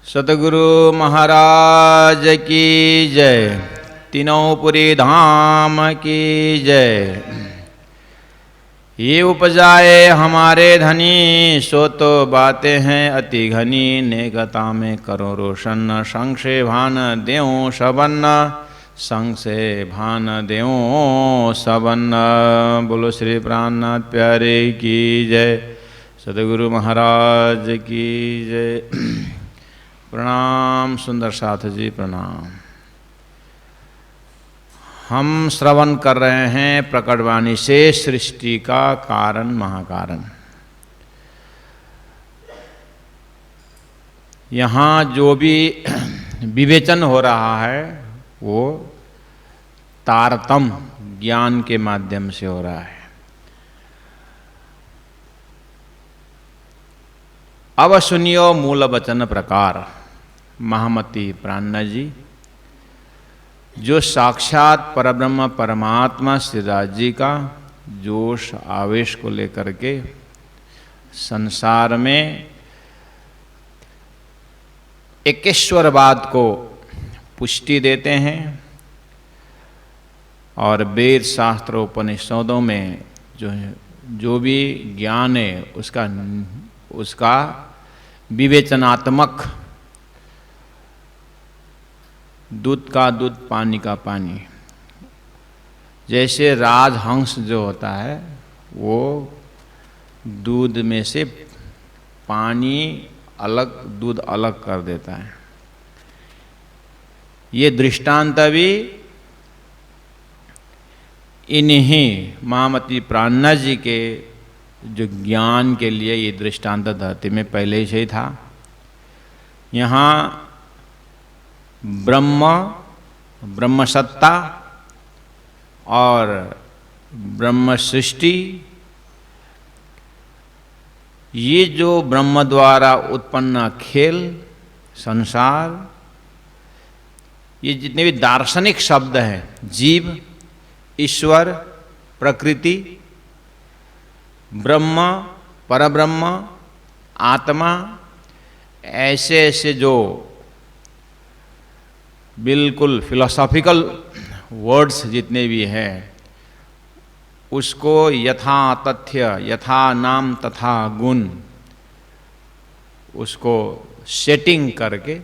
सतगुरु महाराज की जय। तीनों पुरी धाम की जय। ये उपजाए हमारे धनी, सो तो बातें हैं अति घनी। नेकता में करो रोशन, संग से भान देऊं सबन। संग से भान देऊं सबन। बोलो श्री प्राणनाथ प्यारे की जय। सतगुरु महाराज की जय। प्रणाम सुंदर साथ जी, प्रणाम। हम श्रवण कर रहे हैं प्रकटवाणी से सृष्टि का कारण महाकारण। यहाँ जो भी विवेचन हो रहा है वो तारतम्य ज्ञान के माध्यम से हो रहा है। अब सुनियो मूल वचन प्रकार। महामती प्राणनाथ जी जो साक्षात परब्रह्म परमात्मा श्रीराज जी का जोश आवेश को लेकर के संसार में एकेश्वरवाद को पुष्टि देते हैं और वेद शास्त्र उपनिषदों में जो भी ज्ञान है उसका विवेचनात्मक, दूध का दूध पानी का पानी, जैसे राजहंस जो होता है वो दूध में से पानी अलग दूध अलग कर देता है। ये दृष्टांत भी इन्हीं महामती प्राणनाथ जी के जो ज्ञान के लिए ये दृष्टांत धरती में पहले से ही था। यहाँ ब्रह्म सत्ता और ब्रह्म सृष्टि, ये जो ब्रह्म द्वारा उत्पन्न खेल संसार, ये जितने भी दार्शनिक शब्द हैं, जीव, ईश्वर, प्रकृति, ब्रह्म, परब्रह्म, आत्मा, ऐसे ऐसे जो बिल्कुल फिलोसॉफिकल वर्ड्स जितने भी हैं उसको यथा तथ्य यथा नाम तथा गुण उसको सेटिंग करके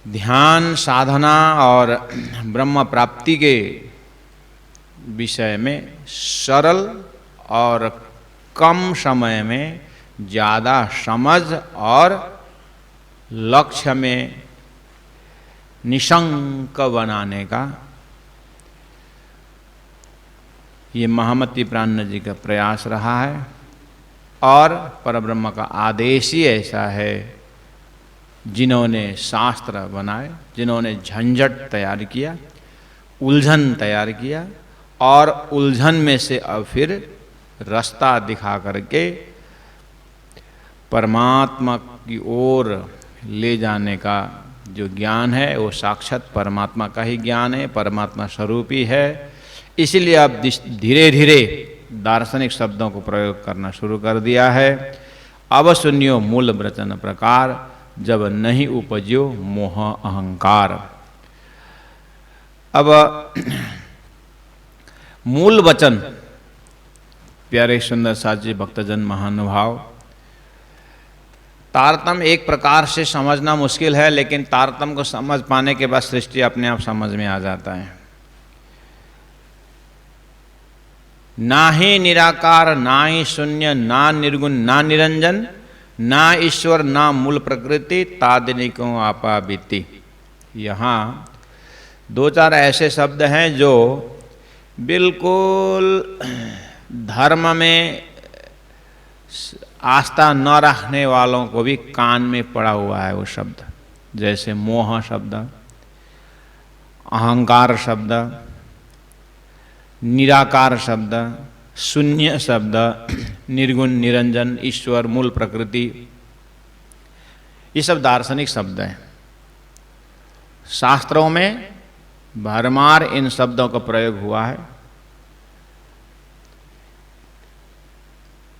ध्यान साधना और ब्रह्म प्राप्ति के विषय में सरल और कम समय में ज़्यादा समझ और लक्ष्य में निशंक बनाने का ये महामती प्राणनाथ जी का प्रयास रहा है। और परब्रह्म का आदेश ही ऐसा है, जिन्होंने शास्त्र बनाए, जिन्होंने झंझट तैयार किया, उलझन तैयार किया और उलझन में से अब फिर रास्ता दिखा करके परमात्मा की ओर ले जाने का जो ज्ञान है वो साक्षात परमात्मा का ही ज्ञान है, परमात्मा स्वरूप ही है। इसीलिए अब धीरे धीरे दार्शनिक शब्दों को प्रयोग करना शुरू कर दिया है। अब सुनियो मूल वचन प्रकार, जब नहीं उपज्यो मोह अहंकार। अब मूल वचन, प्यारे सुंदर साथी भक्तजन महानुभाव, तारतम्य एक प्रकार से समझना मुश्किल है, लेकिन तारतम्य को समझ पाने के बाद सृष्टि अपने आप समझ में आ जाता है। ना ही निराकार, ना ही शून्य, ना निर्गुण, ना निरंजन, ना ईश्वर, ना मूल प्रकृति, तादनिकों आपा बीती। यहाँ दो चार ऐसे शब्द हैं जो बिल्कुल धर्म में आस्था न रखने वालों को भी कान में पड़ा हुआ है वो शब्द। जैसे मोह शब्द, अहंकार शब्द, निराकार शब्द, शून्य शब्द, निर्गुण, निरंजन, ईश्वर, मूल प्रकृति, ये सब दार्शनिक शब्द हैं। शास्त्रों में भरमार इन शब्दों का प्रयोग हुआ है।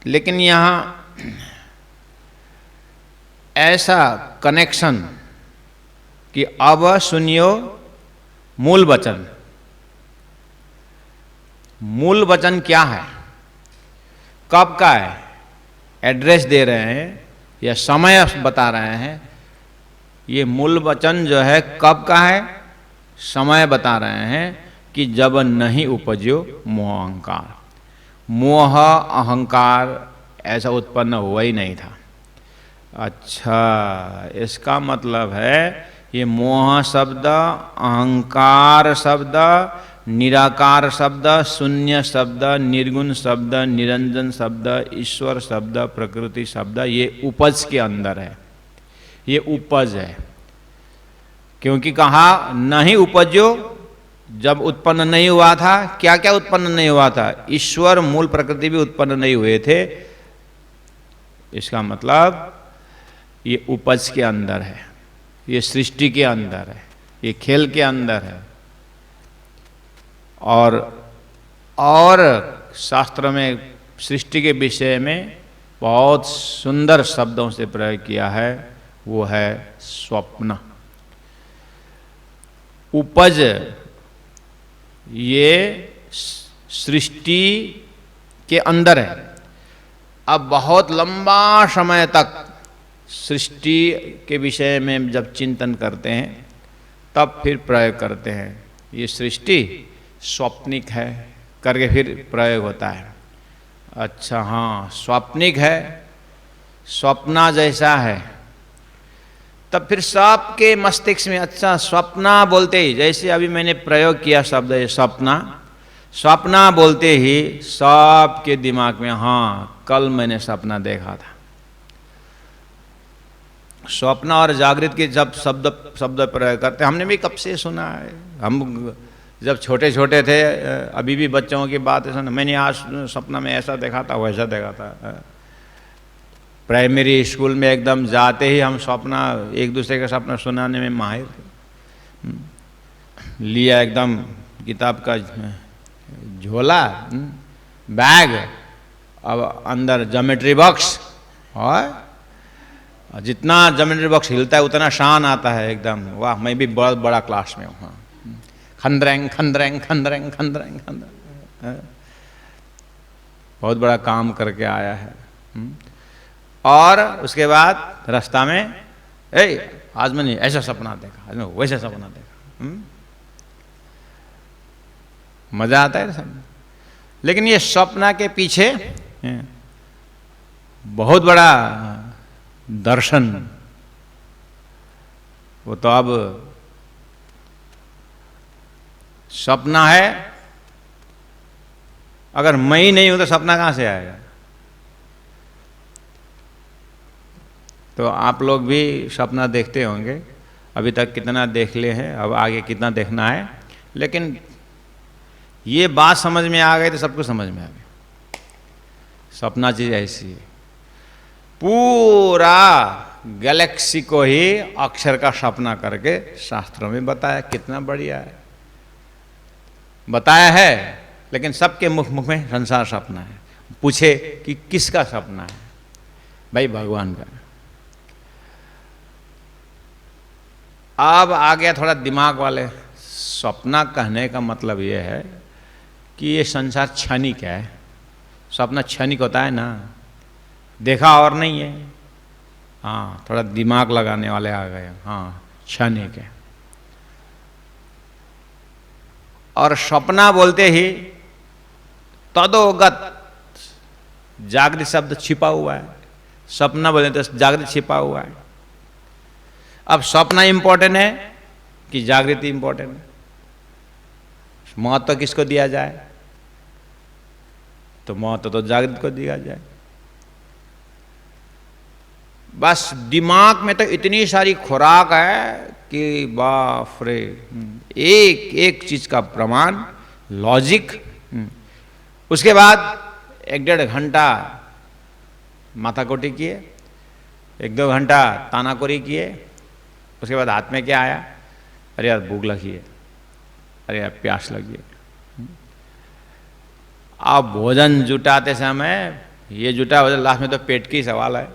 लेकिन यहाँ ऐसा कनेक्शन कि अब सुनियो मूल वचन। मूल वचन क्या है, कब का है, एड्रेस दे रहे हैं या समय बता रहे हैं। ये मूल वचन जो है कब का है, समय बता रहे हैं कि जब नहीं उपजो मोह अहंकार। मोह अहंकार ऐसा उत्पन्न हुआ ही नहीं था। अच्छा, इसका मतलब है ये मोह शब्द, अहंकार शब्द, निराकार शब्द, शून्य शब्द, निर्गुण शब्द, निरंजन शब्द, ईश्वर शब्द, प्रकृति शब्द, ये उपज के अंदर है। ये उपज है, क्योंकि कहा नहीं उपजो, जब उत्पन्न नहीं हुआ था। क्या क्या उत्पन्न नहीं हुआ था? ईश्वर मूल प्रकृति भी उत्पन्न नहीं हुए थे। इसका मतलब ये उपज के अंदर है, ये सृष्टि के अंदर है, ये खेल के अंदर है। और शास्त्र में सृष्टि के विषय में बहुत सुंदर शब्दों से प्रयोग किया है, वो है स्वप्न। उपज ये सृष्टि के अंदर है। अब बहुत लंबा समय तक सृष्टि के विषय में जब चिंतन करते हैं तब फिर प्रयोग करते हैं। ये सृष्टि स्वप्निक है करके फिर प्रयोग होता है। अच्छा हाँ, स्वप्निक है, स्वप्ना जैसा है। तब फिर सबके मस्तिष्क में अच्छा स्वप्ना बोलते ही, जैसे अभी मैंने प्रयोग किया शब्द है स्वप्ना, स्वप्ना बोलते ही सबके दिमाग में हाँ कल मैंने सपना देखा था। स्वप्न और जागृत के जब शब्द प्रयोग करते, हमने भी कब से सुना है। हम जब छोटे छोटे थे, अभी भी बच्चों की बात सुना, मैंने आज सपना में ऐसा देखा था, वैसा देखा था। प्राइमरी स्कूल में एकदम जाते ही हम सपना, एक दूसरे का सपना सुनाने में माहिर थे। लिया एकदम किताब का झोला, बैग, अब अंदर ज्योमेट्री बॉक्स, और जितना ज्योमेट्री बॉक्स हिलता है उतना शान आता है एकदम। वाह, मैं भी बहुत बड़ा क्लास में हूँ। हाँ, खंदरेंग खंदरेंग खंदरेंग खंदरेंग खंदरेंग, बहुत बड़ा काम करके आया है। और उसके बाद रास्ता में आज मैंने ऐसा सपना देखा, आज मैं वैसा सपना देखा। मजा आता है सब। लेकिन ये सपना के पीछे बहुत बड़ा दर्शन, वो तो अब सपना है। अगर मैं ही नहीं हूं तो सपना कहां से आएगा? तो आप लोग भी सपना देखते होंगे, अभी तक कितना देख ले हैं, अब आगे कितना देखना है। लेकिन ये बात समझ में आ गई तो सब कुछ समझ में आ गया। सपना चीज ऐसी है, पूरा गैलेक्सी को ही अक्षर का सपना करके शास्त्रों में बताया। कितना बढ़िया है, बताया है। लेकिन सबके मुख में संसार सपना है। पूछे कि किसका सपना है? भाई भगवान का। अब आ गया थोड़ा दिमाग वाले। सपना कहने का मतलब ये है कि ये संसार क्षणिक है। सपना क्षणिक होता है ना, देखा और नहीं है। हाँ, थोड़ा दिमाग लगाने वाले आ गए। हाँ, क्षणिक है। और सपना बोलते ही तदोगत जागृत शब्द छिपा हुआ है। सपना बोले तो जागृत छिपा हुआ है। अब सपना इंपॉर्टेंट है कि जागृति इंपॉर्टेंट है? महत्व किसको दिया जाए? तो महत्व तो जागृत को दिया जाए। बस दिमाग में तो इतनी सारी खुराक है कि बाप रे, एक एक चीज का प्रमाण, लॉजिक। उसके बाद 1-1.5 घंटा माथाकोटी किए, 1-2 घंटा तानाकोरी किए। उसके बाद हाथ में क्या आया? अरे यार भूख लगी है, अरे यार प्यास लगी है। आप भोजन जुटाते समय ये जुटा हो, लास्ट में तो पेट की सवाल है।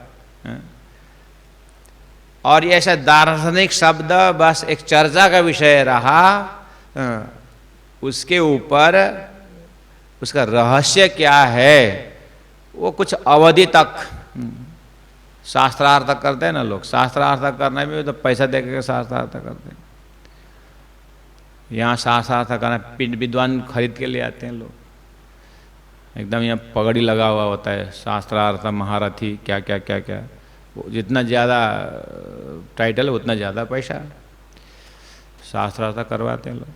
और ये ऐसा दार्शनिक शब्द बस एक चर्चा का विषय रहा, उसके ऊपर उसका रहस्य क्या है वो कुछ अवधि तक शास्त्रार्थ करते हैं ना लोग। शास्त्रार्थ करने में तो पैसा दे के शास्त्रार्थ करते हैं। यहाँ शास्त्रार्थ करना विद्वान खरीद के ले आते हैं लोग, एकदम यहाँ पगड़ी लगा हुआ होता है, शास्त्रार्थ महारथी क्या क्या क्या क्या। वो जितना ज़्यादा टाइटल उतना ज़्यादा पैसा, शास्त्रार्थ करवाते हैं लोग।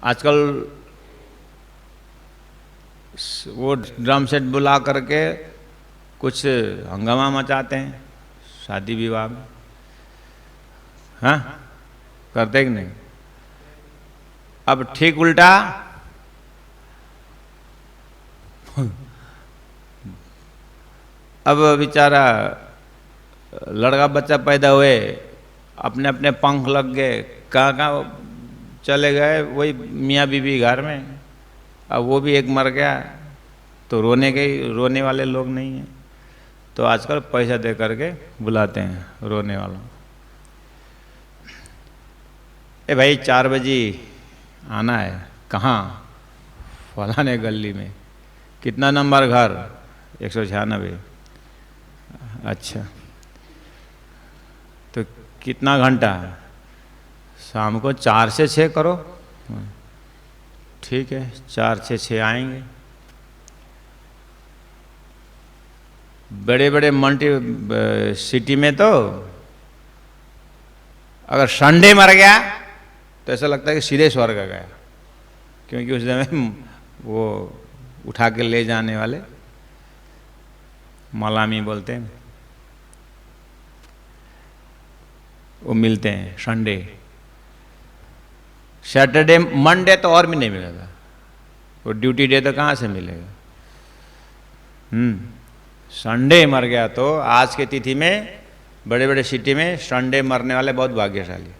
आजकल वो ड्रम सेट बुला करके कुछ हंगामा मचाते हैं शादी विवाह में, हाँ करते कि नहीं। अब ठीक उल्टा अब बेचारा लड़का बच्चा पैदा हुए, अपने अपने पंख लग गए, कहाँ कहाँ चले गए, वही मियाँ बीबी घर में। अब वो भी एक मर गया तो रोने वाले लोग नहीं हैं, तो आजकल पैसा दे करके बुलाते हैं रोने वालों। ए भाई 4 बजे आना है, कहाँ? फलाने गली में। कितना नंबर घर? 196। अच्छा, तो कितना घंटा? शाम को 4 से 6 करो। ठीक है, 4 से 6 आएंगे। बड़े बड़े मल्टी सिटी में तो अगर संडे मर गया तो ऐसा लगता है कि सीधे स्वर्ग गया, क्योंकि उस समय वो उठा के ले जाने वाले मलामी बोलते हैं, वो मिलते हैं संडे। सैटरडे मंडे तो और भी नहीं मिलेगा, वो ड्यूटी डे तो कहाँ से मिलेगा। संडे मर गया तो आज के तिथि में बड़े बड़े सिटी में संडे मरने वाले बहुत भाग्यशाली।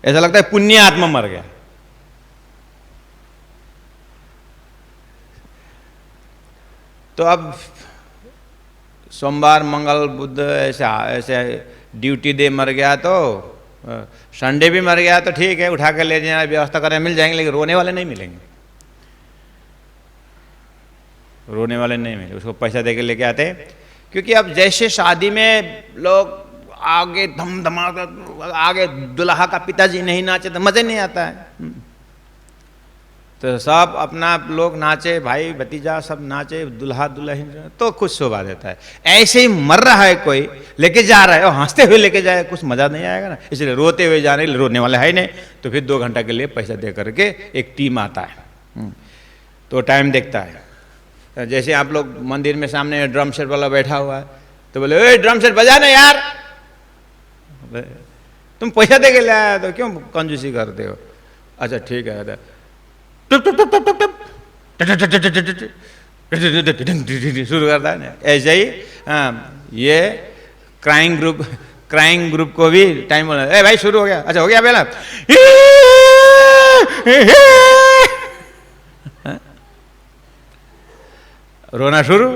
ऐसा लगता है पुण्य आत्मा मर गया। तो अब सोमवार मंगल बुध ऐसे ड्यूटी डे मर गया तो संडे भी मर गया तो ठीक है, उठा के ले जाने व्यवस्था करने मिल जाएंगे, लेकिन रोने वाले नहीं मिलेंगे। रोने वाले नहीं मिले, उसको पैसा दे के लेके आते। क्योंकि अब जैसे शादी में लोग आगे धम धमाका, आगे दुल्हा का पिताजी नहीं नाचे तो मज़े नहीं आता है। तो सब अपना लोग नाचे, भाई भतीजा सब नाचे, दुल्हा दुल्हन, तो खुश शोभा देता है। ऐसे ही मर रहा है कोई, लेके जा रहा है और हंसते हुए लेके जाए, कुछ मज़ा नहीं आएगा ना। इसलिए रोते हुए जाने, रोने वाले है नहीं, तो फिर 2 घंटा के लिए पैसा दे करके एक टीम आता है, तो टाइम देखता है। जैसे आप लोग मंदिर में सामने ड्रम सेट वाला बैठा हुआ है तो बोले ओए ड्रम सेट बजा ना यार, तुम पैसा दे के ले आया तो क्यों कंजूसी करते हो? अच्छा ठीक है, शुरू करता है ना। ऐसे ही ये क्राइंग ग्रुप को भी टाइम बोला, ए भाई शुरू हो गया, अच्छा हो गया पहला, रोना शुरू,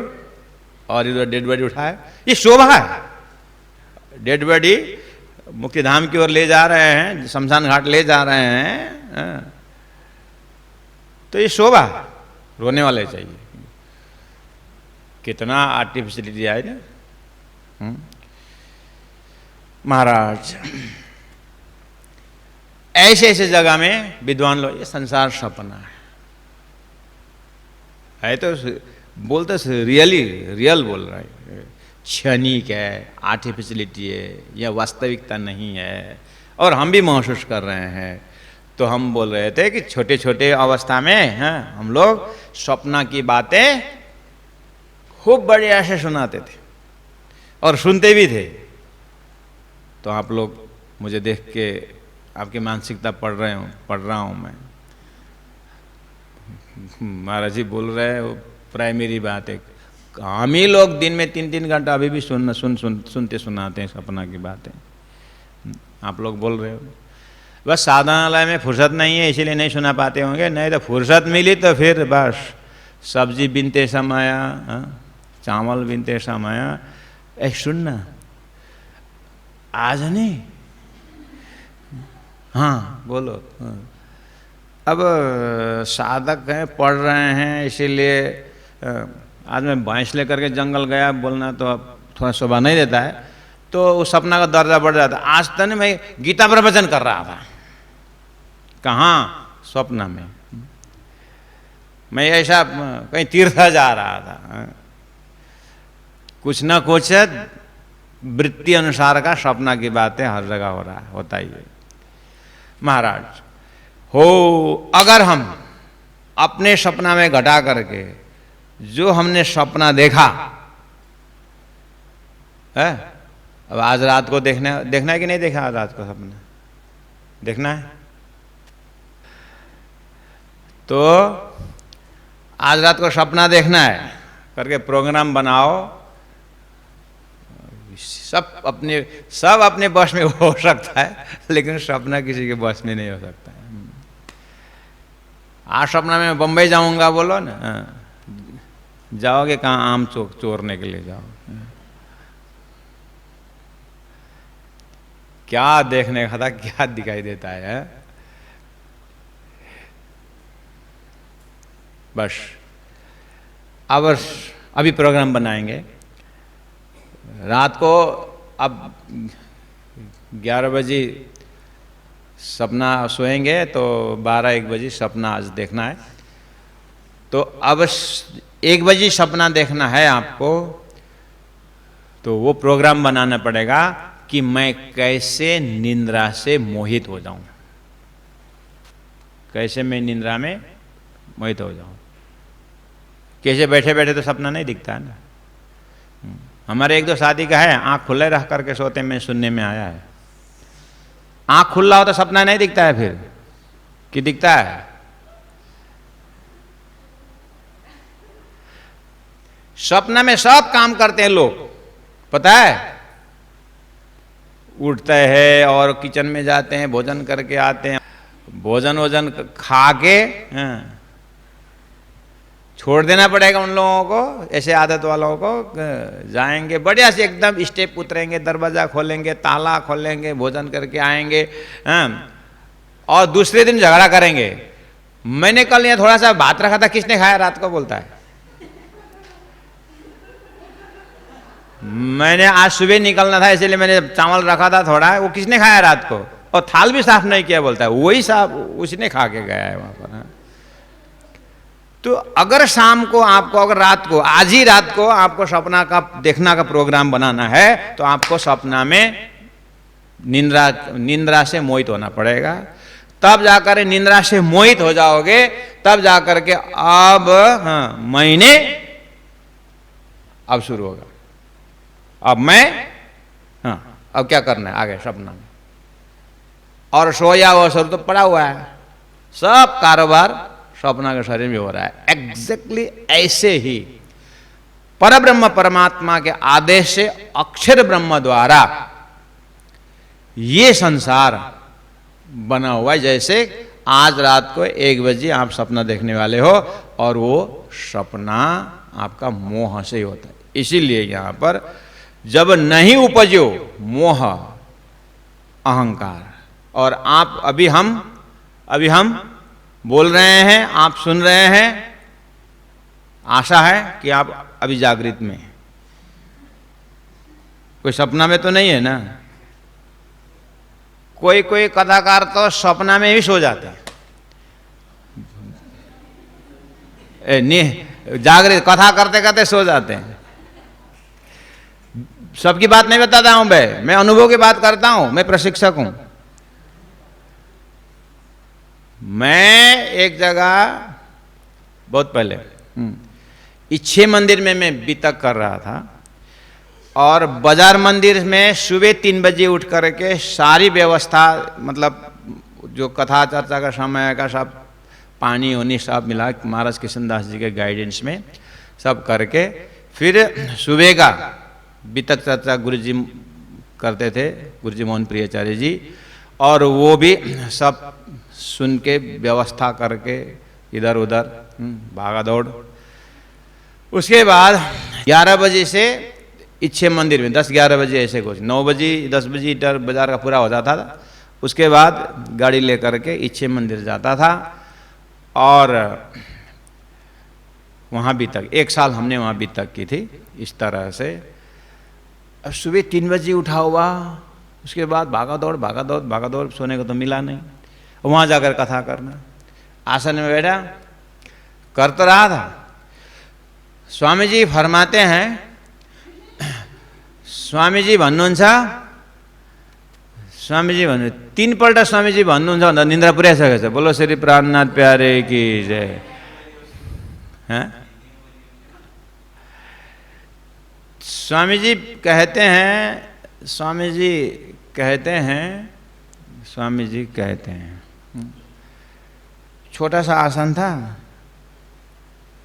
और इधर डेड बॉडी उठाए। ये शोभा है। डेड बॉडी मुक्तिधाम की ओर ले जा रहे हैं, शमशान घाट ले जा रहे हैं, तो ये शोभा। रोने वाले चाहिए। कितना आर्टिफिशियलिटी आए ना महाराज। ऐसे ऐसे जगह में विद्वान लोग, ये संसार सपना है तो बोलते रियल बोल रहा है, क्षणिक है, आर्टिफिशियलिटी है, यह वास्तविकता नहीं है। और हम भी महसूस कर रहे हैं। तो हम बोल रहे थे कि छोटे छोटे अवस्था में हम लोग सपना की बातें खूब बढ़िया से सुनाते थे और सुनते भी थे। तो आप लोग मुझे देख के आपकी मानसिकता पढ़ रहा हूँ मैं। महाराज जी बोल रहे हैं, वो प्राइमरी बात है। हम ही लोग दिन में 3-3 घंटा अभी भी सुनते सुनाते हैं सपना की बातें। आप लोग बोल रहे हो बस साधनालय में फुर्सत नहीं है इसीलिए नहीं सुना पाते होंगे, नहीं तो फुर्सत मिली तो फिर बस सब्जी बिनते समय, चावल बिनते समय, सुनना आज नहीं, हाँ बोलो। अब साधक हैं, पढ़ रहे हैं, इसीलिए आज मैं भैंस लेकर के जंगल गया, बोलना तो अब थोड़ा शोभा नहीं देता है, तो उस सपना का दर्जा बढ़ जाता। आज तक नहीं, मैं गीता प्रवचन कर रहा था, कहाँ? स्वप्न में। मैं ऐसा कहीं तीर्थ जा रहा था, कुछ ना कुछ वृत्ति अनुसार का सपना की बातें हर जगह हो रहा है, होता ही है। महाराज हो, अगर हम अपने सपना में घटा करके जो हमने सपना देखा है, अब आज रात को देखना है कि नहीं देखा? आज रात को सपना देखना है तो आज रात को सपना देखना है करके प्रोग्राम बनाओ। सब अपने बस में हो सकता है, लेकिन सपना किसी के बस में नहीं हो सकता है। आज सपना में बम्बई जाऊंगा बोलो ना, जाओगे कहाँ? आम चोरने के लिए जाओ। क्या देखने का था, क्या दिखाई देता है? बस अब अभी प्रोग्राम बनाएंगे रात को। अब 11 बजे सपना सोएंगे तो 12-1 बजे सपना आज देखना है। तो अब 1 बजे सपना देखना है आपको, तो वो प्रोग्राम बनाना पड़ेगा कि मैं कैसे निंद्रा से मोहित हो जाऊं, कैसे मैं निंद्रा में मोहित हो जाऊं। कैसे बैठे बैठे तो सपना नहीं दिखता है ना। हमारे 1-2 शादी का है, आंख खुले रख करके सोते में सुनने में आया है। आंख खुला हो तो सपना नहीं दिखता है फिर, कि दिखता है? सपना में सब काम करते हैं लोग, पता है? उठते हैं और किचन में जाते हैं, भोजन करके आते हैं, भोजन खा के छोड़ देना पड़ेगा उन लोगों को, ऐसे आदत वालों को। जाएंगे बढ़िया से एकदम स्टेप उतरेंगे, दरवाजा खोलेंगे, ताला खोलेंगे, भोजन करके आएंगे, और दूसरे दिन झगड़ा करेंगे। मैंने कल यहाँ थोड़ा सा भात रखा था, किसने खाया रात को? बोलता है मैंने आज सुबह निकलना था इसलिए मैंने चावल रखा था थोड़ा, वो किसने खाया रात को? और थाल भी साफ नहीं किया, बोलता है वही साफ उसने खा के गया है वहां पर। तो अगर शाम को आपको, अगर रात को, आज ही रात को आपको सपना का देखना का प्रोग्राम बनाना है, तो आपको सपना में निंद्रा से मोहित होना पड़ेगा। तब जाकर निंद्रा से मोहित हो जाओगे, तब जाकर के अब महीने अब शुरू होगा। अब मैं अब क्या करना है आगे सपना में, और सोया हुआ शरीर तो पड़ा हुआ है, सब कारोबार सपना के शरीर में हो रहा है। एग्जैक्टली ऐसे ही परब्रह्म परमात्मा के आदेश से अक्षर ब्रह्म द्वारा ये संसार बना हुआ है। जैसे आज रात को 1 बजे आप सपना देखने वाले हो, और वो सपना आपका मोह से ही होता है। इसीलिए यहां पर जब नहीं उपजो मोह अहंकार, और आप अभी हम बोल रहे हैं, आप सुन रहे हैं, आशा है कि आप अभी जागृत में, कोई सपना में तो नहीं है ना। कोई कथाकार तो सपना में ही सो जाते हैं, जागृत कथा करते करते सो जाते हैं। सबकी बात नहीं बताता हूं मैं अनुभव की बात करता हूं, मैं प्रशिक्षक हूं। मैं एक जगह बहुत पहले इच्छे मंदिर में मैं बीतक कर रहा था, और बाजार मंदिर में सुबह 3 बजे उठ करके सारी व्यवस्था, मतलब जो कथा चर्चा का समय का सब पानी होनी सब मिला महाराज कृष्णदास जी के गाइडेंस में सब करके, फिर सुबह का बीतक चर्चा गुरु जी करते थे, गुरु जी मोहन प्रियाचार्य जी, और वो भी सब सुन के व्यवस्था करके इधर उधर भागा दौड़, उसके बाद 11 बजे से इच्छे मंदिर में 10-11 बजे ऐसे कुछ 9 बजे 10 बजे इधर बाजार का पूरा हो जाता था। उसके बाद गाड़ी लेकर के इच्छे मंदिर जाता था और वहाँ भी तक 1 साल हमने वहाँ भी तक की थी इस तरह से। अब सुबह 3 बजे उठा हुआ, उसके बाद भागा दौड़ सोने को तो मिला नहीं। वहाँ जाकर कथा करना, आसन में बैठा कर तो रहा था। स्वामी जी फरमाते हैं, स्वामी जी भन्नुहुन्छ, स्वामी जी भन्नु 3 पल्ट स्वामी जी भन्नुहुन्छ भन्दा निन्द्रा पुर्याइसकेको छ। बोलो श्री प्राणनाथ प्यारे की जय। हैं? स्वामी जी कहते हैं, स्वामी जी कहते हैं, स्वामी जी कहते हैं, छोटा सा आसन था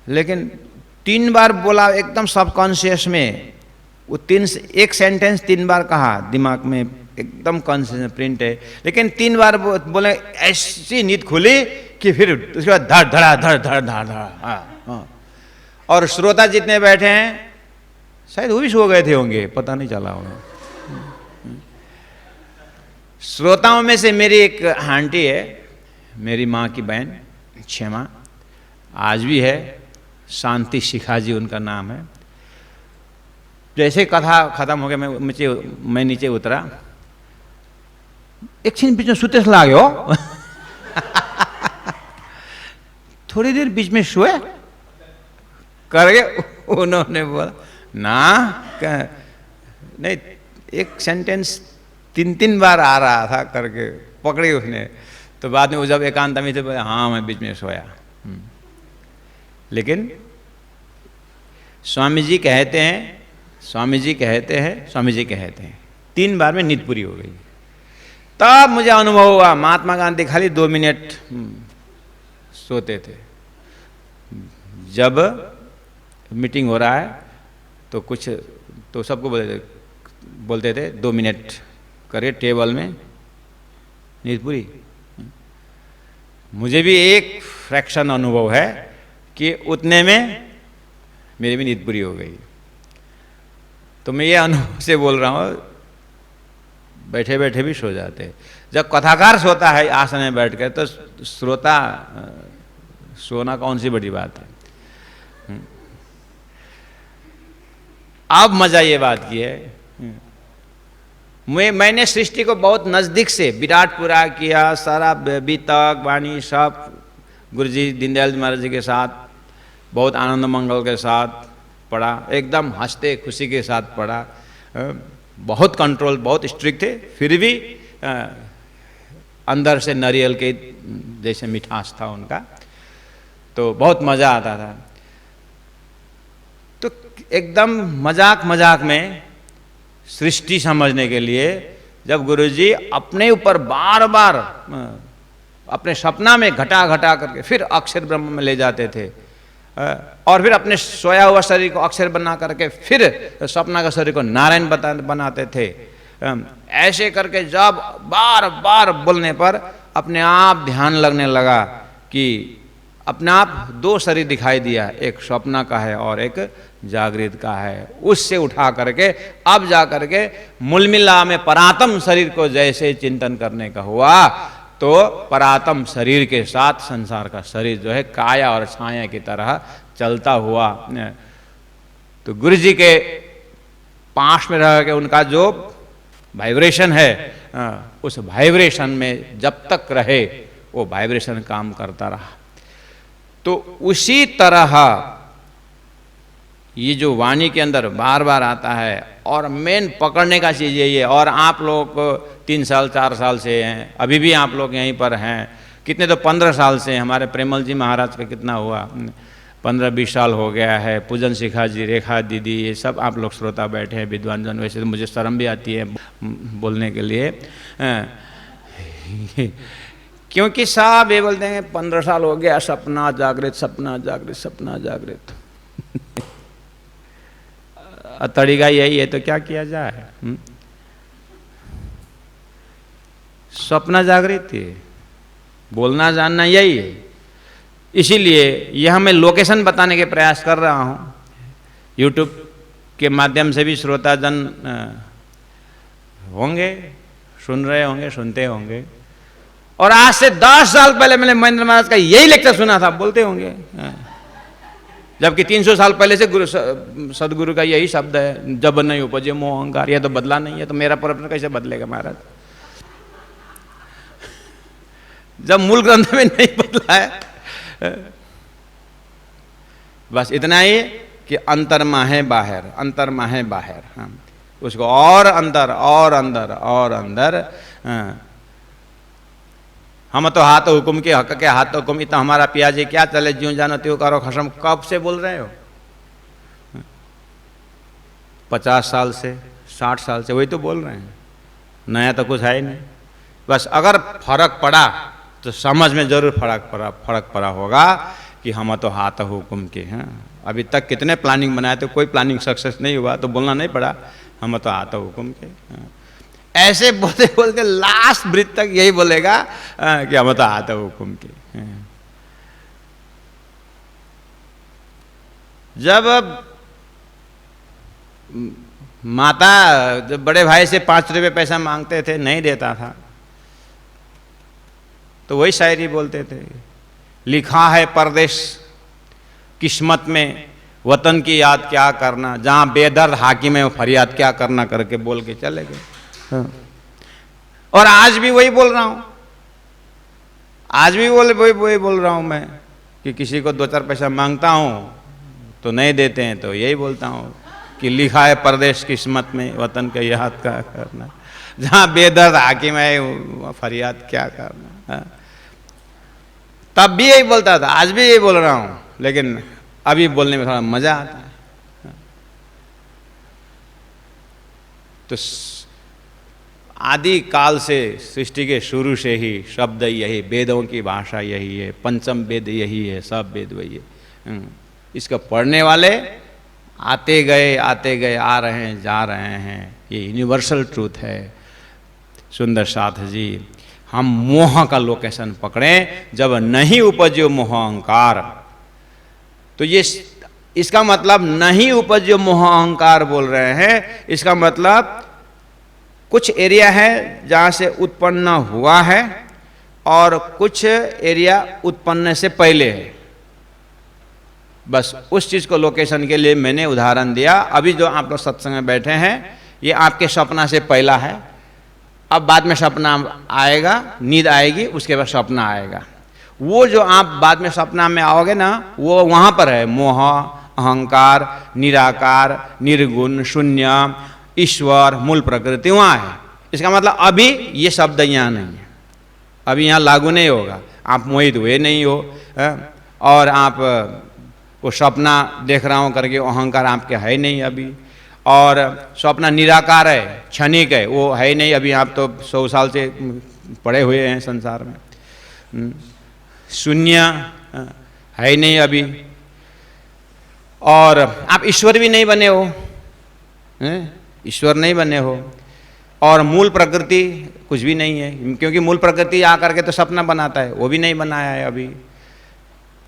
लेकिन 3 बार बोला एकदम सबकॉन्शियस में। वो 1 सेंटेंस 3 बार कहा, दिमाग में एकदम कॉन्शियस प्रिंट है, लेकिन 3 बार बोले, ऐसी नींद खुली कि फिर उसके बाद धड़ धड़ा धड़ धड़ धड़ धड़। और श्रोता जितने बैठे हैं शायद वो भी सो गए थे होंगे, पता नहीं चला उन्हें। श्रोताओं में से मेरी एक आंटी है, मेरी माँ की बहन क्षमा, आज भी है, शांति शिखा जी उनका नाम है। जैसे कथा खत्म हो गया मैं नीचे उतरा, एक क्षण बीच में सुते लाग्यो थोड़ी देर बीच में सोए करके उन्होंने बोला ना नहीं, एक सेंटेंस 3 बार आ रहा था करके पकड़ी उसने। तो बाद में वो जब एकांत में थे बोले हाँ मैं बीच में सोया। लेकिन स्वामी जी कहते हैं, स्वामी जी कहते हैं, स्वामी जी कहते हैं 3 बार में नींद पूरी हो गई। तब मुझे अनुभव हुआ महात्मा गांधी खाली 2 मिनट सोते थे। जब मीटिंग हो रहा है तो कुछ तो सबको बोलते थे 2 मिनट करे टेबल में, नींद पूरी। मुझे भी एक फ्रैक्शन अनुभव है कि उतने में मेरी भी नींद पूरी हो गई। तो मैं ये अनुभव से बोल रहा हूँ, बैठे बैठे भी सो जाते। जब कथाकार सोता है आसन में बैठकर तो श्रोता सोना कौन सी बड़ी बात है। अब मजा ये बात की है, मैंने सृष्टि को बहुत नज़दीक से विराट पूरा किया, सारा बीतक वाणी सब गुरुजी दीनदयाल महाराज जी के साथ बहुत आनंद मंगल के साथ पढ़ा, एकदम हंसते खुशी के साथ पढ़ा। बहुत कंट्रोल, बहुत स्ट्रिक्ट थे, फिर भी अंदर से नारियल के जैसे मिठास था उनका, तो बहुत मज़ा आता था। तो एकदम मजाक मजाक में सृष्टि समझने के लिए जब गुरुजी अपने ऊपर बार बार अपने सपना में घटा घटा करके फिर अक्षर ब्रह्म में ले जाते थे, और फिर अपने सोया हुआ शरीर को अक्षर बना करके फिर सपना का शरीर को नारायण बनाते थे। ऐसे करके जब बार बार बोलने पर अपने आप ध्यान लगने लगा कि अपने आप 2 शरीर दिखाई दिया, एक स्वप्न का है और एक जागृत का है। उससे उठा करके अब जा करके मूलमिला में परात्म शरीर को जैसे चिंतन करने का हुआ तो परात्म शरीर के साथ संसार का शरीर जो है काया और छाया की तरह चलता हुआ। तो गुरु जी के पास में रह के उनका जो वाइब्रेशन है उस वाइब्रेशन में जब तक रहे वो वाइब्रेशन काम करता रहा। तो उसी तरह ये जो वाणी के अंदर बार बार आता है और मेन पकड़ने का चीज़ यही है। और आप लोग 3 साल 4 साल से हैं, अभी भी आप लोग यहीं पर हैं, कितने तो 15 साल से। हमारे प्रेमल जी महाराज का कितना हुआ 15-20 साल हो गया है। पूजन शिखा जी, रेखा दीदी, ये सब आप लोग श्रोता बैठे हैं, विद्वान जन। वैसे तो मुझे शर्म भी आती है बोलने के लिए क्योंकि साहब ये बोलते हैं 15 साल हो गया, सपना जागृत, सपना जागृत, सपना जागृत तरीका यही है तो क्या किया जाए। सपना जागृत है, बोलना जानना यही है। इसीलिए यह मैं लोकेशन बताने के प्रयास कर रहा हूँ यूट्यूब के माध्यम से भी श्रोताजन होंगे, सुन रहे होंगे, सुनते होंगे। और आज से 10 साल पहले मैंने महेंद्र महाराज का यही लेक्चर सुना था, बोलते होंगे। जबकि 300 साल पहले से सदगुरु का यही शब्द है, जब नहीं उपजे मोह अहंकार। यह तो बदला नहीं है, तो मेरा प्रश्न कैसे बदलेगा महाराज? जब मूल ग्रंथ में नहीं बदला है। बस इतना ही कि अंतर्मा है बाहर, अंतर्मा है बाहर। हाँ, उसको और अंदर और अंदर और अंदर। हाँ, हम तो हाथ हुकुम के हक के हाथ हुकुम, इतना हमारा पियाजी क्या चले, ज्यों जानो त्यों करो खसम। कब से बोल रहे हो? 50 साल से, 60 साल से वही तो बोल रहे हैं। नया तो कुछ है ही नहीं। बस अगर फर्क पड़ा तो समझ में जरूर फर्क पड़ा होगा कि हम तो हाथ हुकुम के हैं। अभी तक कितने प्लानिंग बनाए तो कोई प्लानिंग सक्सेस नहीं हुआ, तो बोलना नहीं पड़ा हम तो हाथ हुकुम के। ऐसे बोलते बोलते लास्ट ब्रीथ तक यही बोलेगा कि हम तो हाथ हुकुम के। जब माता जब बड़े भाई से 5 रुपये पैसा मांगते थे, नहीं देता था, तो वही शायरी बोलते थे, लिखा है परदेश किस्मत में, वतन की याद क्या करना, जहां बेदर्द हाकिम है फरियाद क्या करना, करके बोल के चले गए। और आज भी वही बोल रहा हूं, आज भी वही बोल रहा हूं मैं, कि किसी को 2-4 पैसा मांगता हूं तो नहीं देते हैं, तो यही बोलता हूं कि लिखा है परदेश किस्मत में, वतन का याद क्या करना, जहां बेदर्द हाकिम है फरियाद क्या करना। तब भी यही बोलता था, आज भी यही बोल रहा हूं, लेकिन अभी बोलने में थोड़ा मजा आता है। तो आदि काल से, सृष्टि के शुरू से ही शब्द यही, वेदों की भाषा यही है, पंचम वेद यही है, सब वेद वही है। इसको पढ़ने वाले आते गए आ रहे हैं, जा रहे हैं। ये यूनिवर्सल ट्रूथ है। सुंदर साथ जी, हम मोह का लोकेशन पकड़ें, जब नहीं उपजो मोह अहंकार, तो ये इसका मतलब नहीं उपजो मोह अहंकार बोल रहे हैं। इसका मतलब कुछ एरिया है जहां से उत्पन्न हुआ है और कुछ एरिया उत्पन्न से पहले है। बस उस चीज को लोकेशन के लिए मैंने उदाहरण दिया। अभी जो आप लोग सत्संग में बैठे हैं, ये आपके सपना से पहला है। अब बाद में सपना आएगा, नींद आएगी, उसके बाद सपना आएगा। वो जो आप बाद में सपना में आओगे ना, वो वहां पर है मोह, अहंकार, निराकार, निर्गुण, शून्य, ईश्वर, मूल प्रकृति वहां है। इसका मतलब अभी ये शब्द यहाँ नहीं है, अभी यहाँ लागू नहीं होगा। आप मोहित हुए नहीं हो, और आप वो सपना देख रहा हूँ करके अहंकार आपके है नहीं अभी। और सपना निराकार है, क्षणिक है, वो है नहीं अभी। आप तो 100 साल से पड़े हुए हैं संसार में। शून्य है नहीं अभी, और आप ईश्वर भी नहीं बने हो, ईश्वर नहीं बने हो। और मूल प्रकृति कुछ भी नहीं है, क्योंकि मूल प्रकृति आकर के तो सपना बनाता है, वो भी नहीं बनाया है अभी।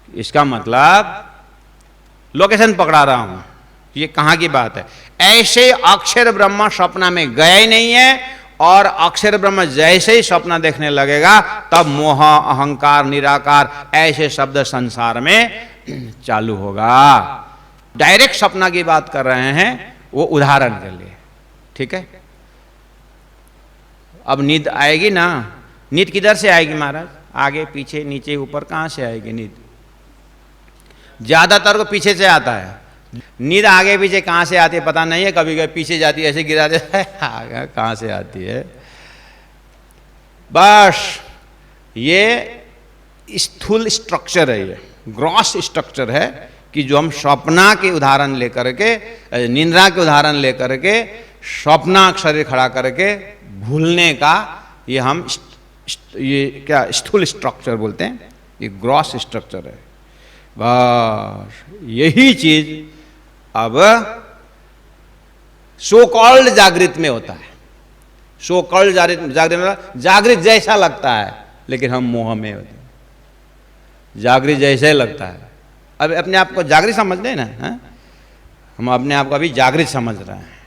इसका मतलब लोकेशन पकड़ा रहा हूं, ये कहाँ की बात है। ऐसे अक्षर ब्रह्म सपना में गया ही नहीं है, और अक्षर ब्रह्म जैसे ही सपना देखने लगेगा, तब मोह, अहंकार, निराकार ऐसे शब्द संसार में चालू होगा। डायरेक्ट सपना की बात कर रहे हैं, वो उदाहरण के लिए, ठीक है। अब नींद आएगी ना, नींद किधर से आएगी महाराज? आगे पीछे नीचे ऊपर, कहां से आएगी नींद? ज्यादातर को पीछे से आता है। नींद आगे पीछे कहां से आती है पता नहीं है, कभी कभी पीछे जाती है, ऐसे गिरा देता है, आगे कहां से आती है। बस ये स्थूल स्ट्रक्चर है, ये ग्रॉस स्ट्रक्चर है, कि जो हम स्वप्ना के उदाहरण लेकर के, निंद्रा के उदाहरण लेकर के, स्वप्ना शरीर खड़ा करके भूलने का, ये हम ये क्या स्थूल स्ट्रक्चर बोलते हैं, ये ग्रॉस स्ट्रक्चर है। बस यही चीज अब सो कॉल्ड जागृत में होता है। सो कॉल्ड जागृत में जागृत जैसा लगता है, लेकिन हम मोह में होते हैं। जागृत जैसे लगता है, अब अपने आप को जागृत समझते हैं ना, हम अपने आप को अभी जागृत समझ रहे हैं,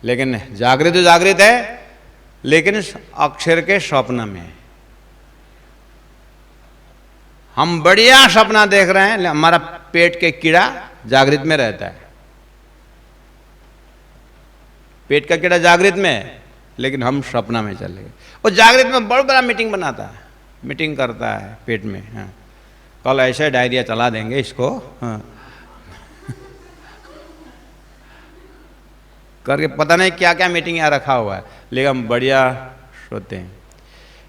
लेकिन जागृत तो जागृत है, लेकिन अक्षर के स्वप्न में हम बढ़िया सपना देख रहे हैं। हमारा पेट के कीड़ा जागृत में रहता है, पेट का कीड़ा जागृत में है, लेकिन हम सपना में चले गए। और जागृत में बड़ा बड़ा मीटिंग बनाता है, मीटिंग करता है पेट में। हाँ, कल ऐसे डायरिया चला देंगे इसको, हाँ, करके पता नहीं क्या क्या मीटिंग यहाँ रखा हुआ है, लेकिन हम बढ़िया सोते हैं।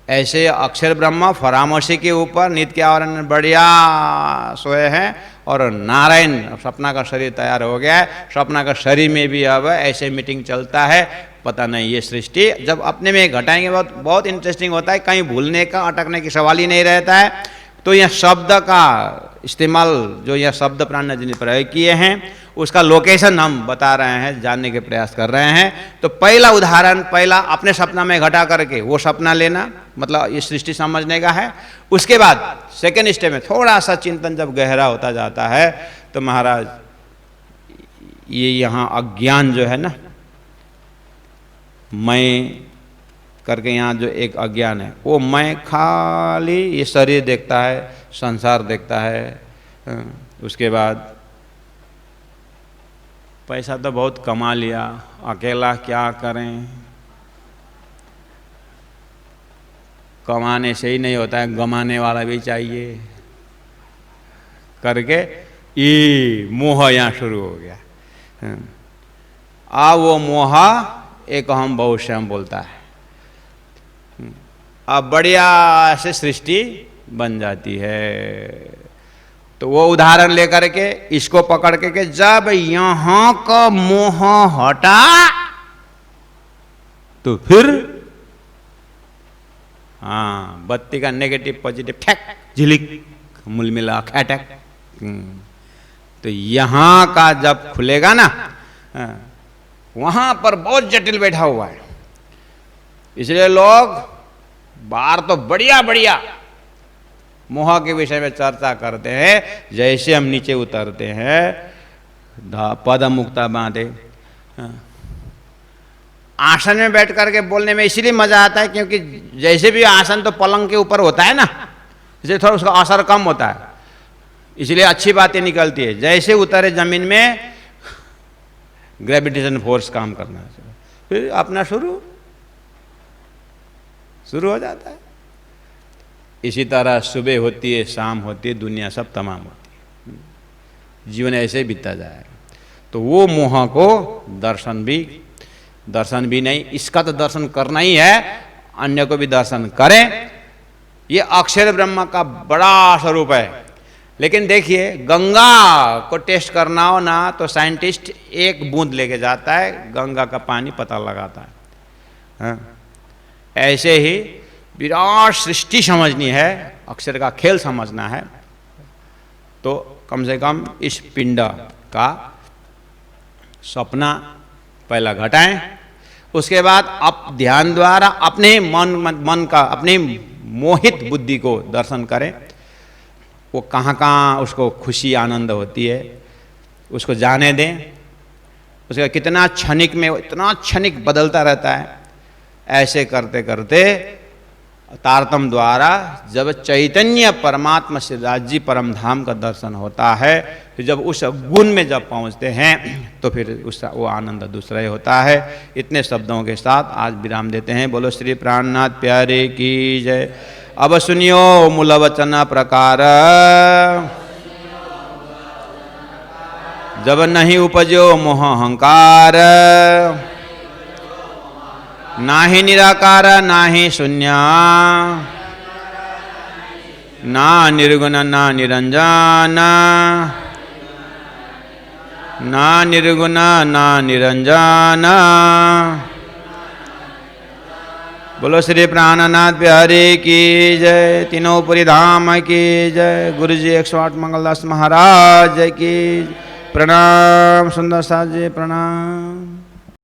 ऐसे अक्षर ब्रह्मा फरामोशी के ऊपर नित्य के आवरण में बढ़िया सोए हैं, और नारायण सपना का शरीर तैयार हो गया है। सपना का शरीर में भी अब ऐसे मीटिंग चलता है। पता नहीं ये सृष्टि जब अपने में घटाएंगे बहुत बहुत इंटरेस्टिंग होता है, कहीं भूलने का अटकने की सवाल ही नहीं रहता है। तो यह शब्द का इस्तेमाल, जो यह शब्द प्राण जी ने प्रयोग किए हैं, उसका लोकेशन हम बता रहे हैं, जानने के प्रयास कर रहे हैं। तो पहला उदाहरण, पहला अपने सपना में घटा करके वो सपना लेना, मतलब ये सृष्टि समझने का है। उसके बाद सेकेंड स्टेप में थोड़ा सा चिंतन जब गहरा होता जाता है, तो महाराज ये यहाँ अज्ञान जो है ना, मैं करके यहाँ जो एक अज्ञान है, वो मैं खाली ये शरीर देखता है, संसार देखता है। उसके बाद पैसा तो बहुत कमा लिया, अकेला क्या करें, कमाने से ही नहीं होता है, गमाने वाला भी चाहिए करके ये मोह यहाँ शुरू हो गया। वो मोह एक हम बहुश्याम बोलता है। अब बढ़िया से सृष्टि बन जाती है। तो वो उदाहरण लेकर के इसको पकड़ के जब यहां का मोह हटा, तो फिर हाँ, बत्ती का नेगेटिव पॉजिटिव ठैक झिलिक मुलमिला खैटक। तो यहां का जब खुलेगा ना, वहां पर बहुत जटिल बैठा हुआ है। इसलिए लोग बाहर तो बढ़िया बढ़िया मोह के विषय में चर्चा करते हैं, जैसे हम नीचे उतरते हैं पद मुक्ता बांधे। आसन में बैठ करके बोलने में इसलिए मजा आता है, क्योंकि जैसे भी आसन तो पलंग के ऊपर होता है ना, इसलिए थोड़ा उसका असर कम होता है, इसलिए अच्छी बातें निकलती है। जैसे उतरे जमीन में ग्रेविटेशन फोर्स काम करना, फिर अपना शुरू हो जाता है। इसी तरह सुबह होती है, शाम होती है, दुनिया सब तमाम होती है, जीवन ऐसे बीतता जाएगा। तो वो मोह को दर्शन भी नहीं, इसका तो दर्शन करना ही है, अन्य को भी दर्शन करें। ये अक्षर ब्रह्म का बड़ा स्वरूप है। लेकिन देखिए, गंगा को टेस्ट करना हो ना, तो साइंटिस्ट एक बूंद लेके जाता है, गंगा का पानी पता लगाता है। हाँ? ऐसे ही विराट सृष्टि समझनी है, अक्षर का खेल समझना है, तो कम से कम इस पिंड का सपना पहला घटाएं। उसके बाद आप ध्यान द्वारा अपने मन का, अपने मोहित बुद्धि को दर्शन करें। वो कहाँ कहाँ उसको खुशी आनंद होती है, उसको जाने दें। उसका कितना क्षणिक में, इतना क्षणिक बदलता रहता है। ऐसे करते करते तारतम्य द्वारा जब चैतन्य परमात्मा श्री राज्य परम धाम का दर्शन होता है, तो जब उस गुण में जब पहुंचते हैं, तो फिर उसका वो आनंद दूसरा ही होता है। इतने शब्दों के साथ आज विराम देते हैं। बोलो श्री प्राणनाथ प्यारे की जय। अब सुनियो मूल वचन प्रकार, जब नहीं उपजो मोह अहंकार, नाही निराकार नाही शून्य, ना निर्गुण ना निरंजन, ना निर्गुण ना निरंजन। बोलो श्री प्राणनाथ बिहारी की जय। तीनों पुरी धाम की जय। गुरु जी 108 मंगलदास महाराज की प्रणाम। सुंदर साथ जी प्रणाम।